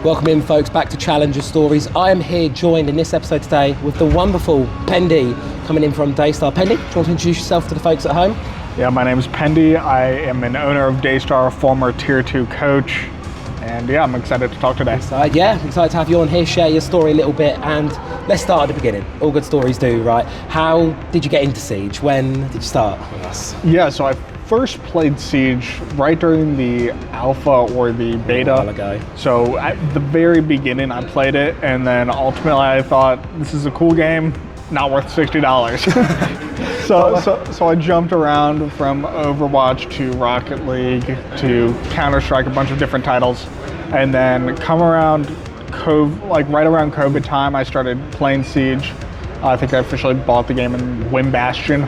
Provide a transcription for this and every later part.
Welcome in, folks, back to Challenger Stories. I am here joined in this episode today with the wonderful Pendii coming in from Daystar. Pendii, do you want to introduce yourself to the folks at home? Yeah, my name is Pendii. I am an owner of Daystar, former Tier 2 coach. And yeah, I'm excited to talk today. Excited to have you on here, share your story a little bit, and let's start at the beginning. All good stories do, right? How did you get into Siege? When did you start with us? Yeah, so I first played Siege right during the alpha or the beta. A while ago. So at the very beginning I played it, and then ultimately I thought, this is a cool game, not worth $60. So I jumped around from Overwatch to Rocket League to Counter-Strike, a bunch of different titles. And then come around right around COVID time, I started playing Siege. I think I officially bought the game in Win Bastion.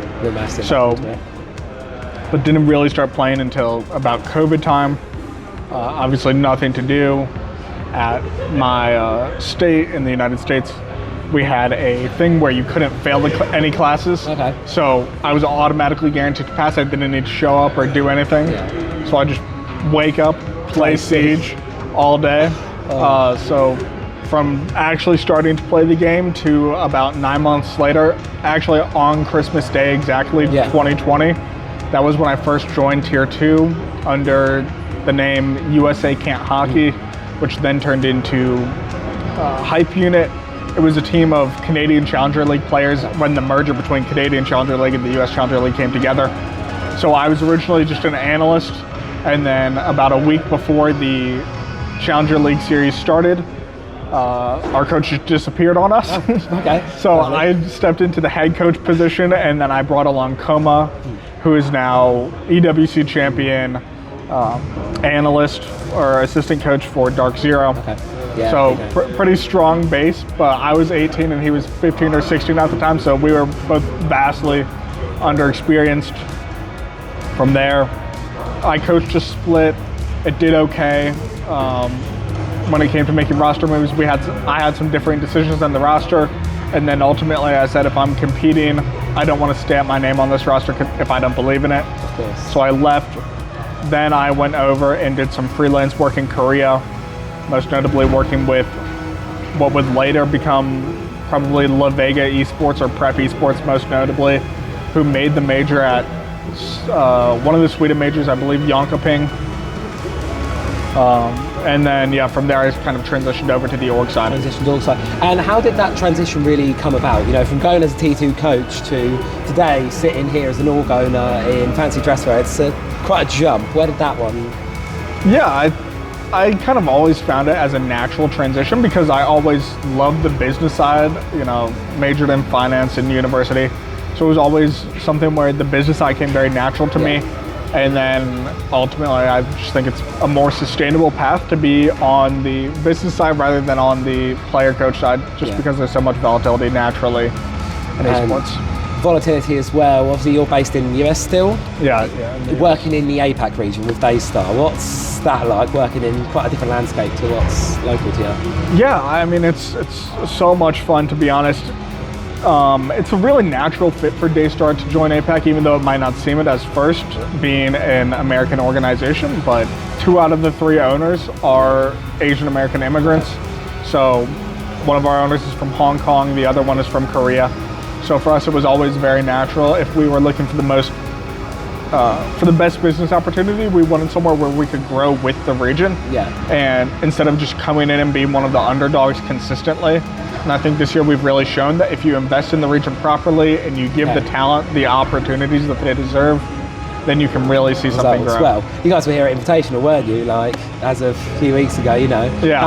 But didn't really start playing until about COVID time. Obviously nothing to do. At my state in the United States, we had a thing where you couldn't fail any classes. Okay. So I was automatically guaranteed to pass. I didn't need to show up or do anything. Yeah. So I just wake up, play Siege all day. So from actually starting to play the game to about 9 months later, actually on Christmas Day exactly, 2020, that was when I first joined Tier 2 under the name USA Can't Hockey, which then turned into Hype Unit. It was a team of Canadian Challenger League players when the merger between Canadian Challenger League and the US Challenger League came together. So I was originally just an analyst, and then about a week before the Challenger League series started, our coach just disappeared on us. Okay. So I stepped into the head coach position, and then I brought along Coma, who is now EWC champion, analyst or assistant coach for Dark Zero. Okay. Yeah, so pretty strong base, but I was 18 and he was 15 or 16 at the time, so we were both vastly underexperienced. From there, I coached a split. It did okay. When it came to making roster moves, I had some differing decisions on the roster, and then ultimately I said, if I'm competing, I don't want to stamp my name on this roster if I don't believe in it. Of course. So I left. Then I went over and did some freelance work in Korea, most notably working with what would later become probably La Vega Esports or Prep Esports, most notably, who made the major at one of the Sweden majors, I believe, Jönköping. And then, from there, I kind of transitioned over to the org side. And how did that transition really come about? You know, from going as a T2 coach to today sitting here as an org owner in fancy dresswear, it's quite a jump. Where did that one? Yeah, I kind of always found it as a natural transition because I always loved the business side, majored in finance in university. So it was always something where the business side came very natural to me. And then ultimately, I just think it's a more sustainable path to be on the business side rather than on the player coach side, just because there's so much volatility naturally in esports. Volatility as well. Obviously, you're based in the US still. Yeah. Working in the APAC region with Daystar. What's that like, working in quite a different landscape to what's local to you? Yeah, I mean, it's so much fun, to be honest. It's a really natural fit for Daystar to join APAC, even though it might not seem it as first, being an American organization. But 2 out of the 3 owners are Asian American immigrants. So one of our owners is from Hong Kong, the other one is from Korea. So for us, it was always very natural. If we were looking for the best business opportunity, we wanted somewhere where we could grow with the region. Yeah. And instead of just coming in and being one of the underdogs consistently. And I think this year we've really shown that if you invest in the region properly and you give the talent the opportunities that they deserve, then you can really see something grow. Well, you guys were here at Invitational, weren't you? Like, as of a few weeks ago, Yeah.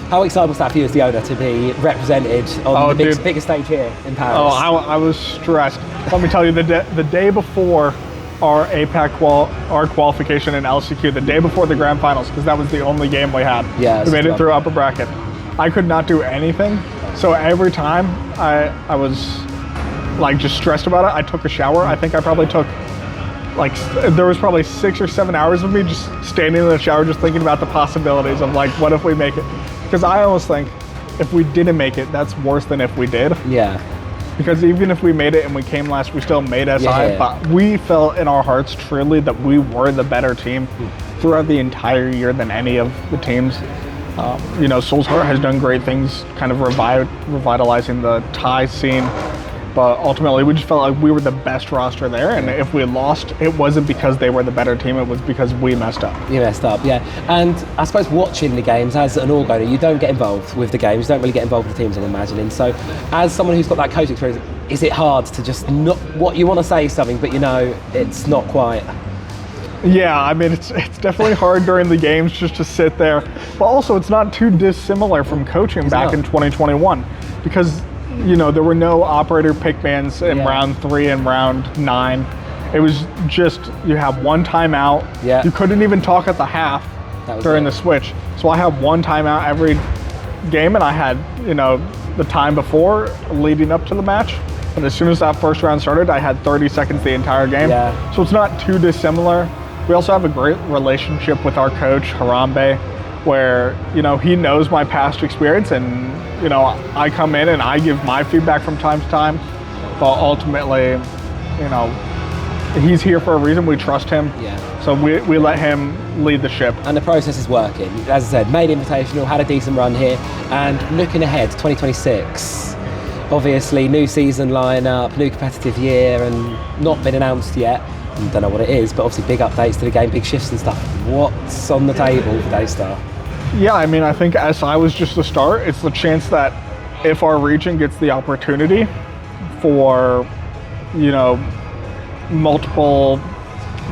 How exciting was that for you as the owner to be represented on the biggest stage here in Paris? Oh, I was stressed. Let me tell you, the day before our APAC qualification in LCQ, the day before the grand finals, because that was the only game we had. Yeah, we made it through upper bracket. I could not do anything. So every time I was just stressed about it, I took a shower. I think I probably took there was probably 6 or 7 hours of me just standing in the shower, just thinking about the possibilities of what if we make it? Because I almost think if we didn't make it, that's worse than if we did. Yeah. Because even if we made it and we came last, we still made SI, but we felt in our hearts truly that we were the better team throughout the entire year than any of the teams. Solskjaer has done great things, kind of revitalizing the Thai scene. But ultimately, we just felt like we were the best roster there. And if we lost, it wasn't because they were the better team. It was because we messed up. You messed up, yeah. And I suppose watching the games as an org owner, you don't get involved with the games. You don't really get involved with the teams, I'm imagining. So as someone who's got that coaching experience, is it hard to just not, what you want to say something, but it's not quite? Yeah, I mean, it's definitely hard during the games just to sit there. But also, it's not too dissimilar from coaching back in 2021. Because, there were no operator pick bans in round 3 and round 9. It was just, you have one timeout. Yeah. You couldn't even talk at the half during the switch. So I had one timeout every game, and I had, the time before leading up to the match. And as soon as that first round started, I had 30 seconds the entire game. Yeah. So it's not too dissimilar. We also have a great relationship with our coach, Harambe, where, he knows my past experience, and, I come in and I give my feedback from time to time. But ultimately, he's here for a reason. We trust him. Yeah. So we let him lead the ship. And the process is working. As I said, made Invitational, had a decent run here. And looking ahead, 2026, obviously new season lineup, new competitive year, and not been announced yet. Don't know what it is, but obviously big updates to the game, big shifts and stuff. What's on the table for Daystar? Yeah, I mean, I think SI was just the start. It's the chance that if our region gets the opportunity for, multiple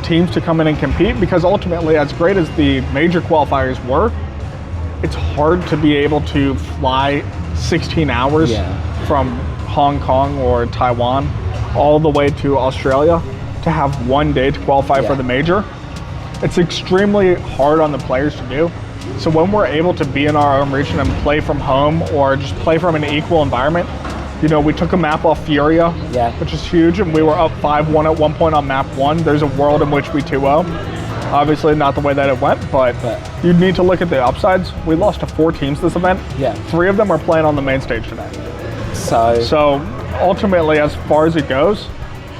teams to come in and compete, because ultimately, as great as the major qualifiers were, it's hard to be able to fly 16 hours from Hong Kong or Taiwan all the way to Australia to have one day to qualify for the major. It's extremely hard on the players to do. So when we're able to be in our own region and play from home or just play from an equal environment, we took a map off Furia, which is huge, and we were up 5-1 at one point on map 1. There's a world in which we 2-0. Obviously not the way that it went, but you'd need to look at the upsides. We lost to 4 teams this event. 3 of them are playing on the main stage today. So ultimately, as far as it goes,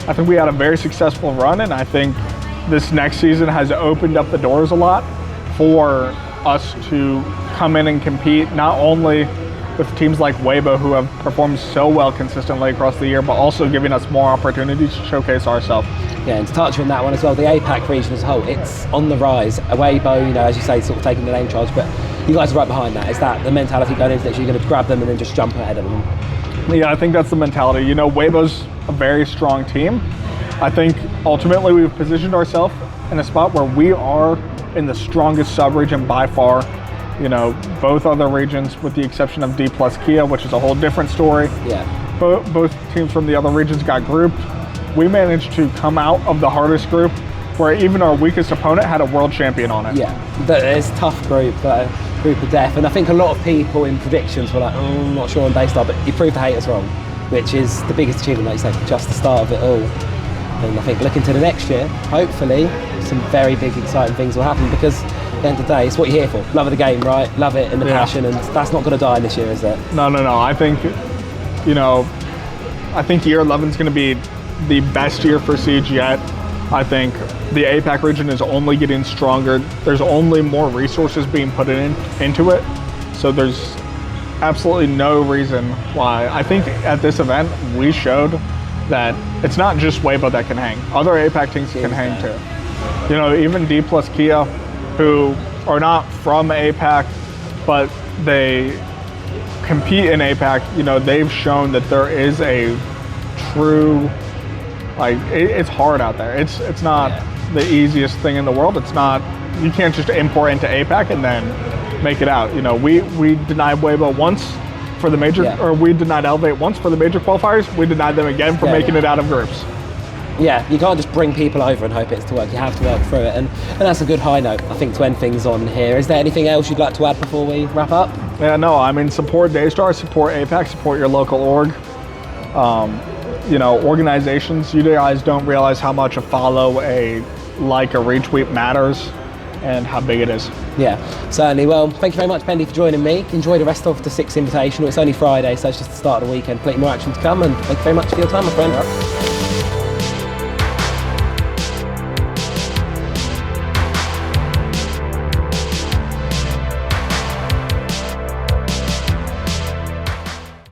I think we had a very successful run, and I think this next season has opened up the doors a lot for us to come in and compete, not only with teams like Weibo, who have performed so well consistently across the year, but also giving us more opportunities to showcase ourselves. Yeah, and to touch on that one as well, the APAC region as a whole, it's on the rise. Weibo, as you say, sort of taking the name charge, but you guys are right behind that. Is that the mentality going into next year? You're going to grab them and then just jump ahead of them? Yeah, I think that's the mentality. Weibo's a very strong team. I think ultimately we've positioned ourselves in a spot where we are in the strongest sub-region by far. Both other regions, with the exception of D plus Kia, which is a whole different story. Yeah. Both teams from the other regions got grouped. We managed to come out of the hardest group, where even our weakest opponent had a world champion on it. Yeah, it's a tough group, group of death. And I think a lot of people in predictions were like, I'm not sure on Daystar, but you proved to hate us wrong, which is the biggest achievement, like you say, just the start of it all. And I think looking to the next year, hopefully, some very big, exciting things will happen, because at the end of the day, it's what you're here for. Love of the game, right? Love it and the passion, and that's not going to die this year, is it? No. I think, I think year 11 is going to be the best year for Siege yet. I think the APAC region is only getting stronger. There's only more resources being put into it. So there's absolutely no reason why. I think at this event, we showed that it's not just Weibo that can hang. Other APAC teams can hang too. Even D plus Kia, who are not from APAC, but they compete in APAC, they've shown that there is a true, it's hard out there. It's not the easiest thing in the world. It's not, you can't just import into APAC and then make it out. We denied Weibo once for the major, or we denied Elevate once for the major qualifiers. We denied them again for making it out of groups. Yeah, you can't just bring people over and hope it's to work. You have to work through it, and that's a good high note, I think, to end things on here. Is there anything else you'd like to add before we wrap up? Yeah, no, I mean, support Daystar, support APAC, support your local org. Organizations, you guys don't realize how much a follow, a like, a retweet matters, and how big it is. Yeah, certainly. Well, thank you very much, Pendii, for joining me. Enjoy the rest of the Six Invitational. It's only Friday, so it's just the start of the weekend. Plenty more action to come, and thank you very much for your time, my friend.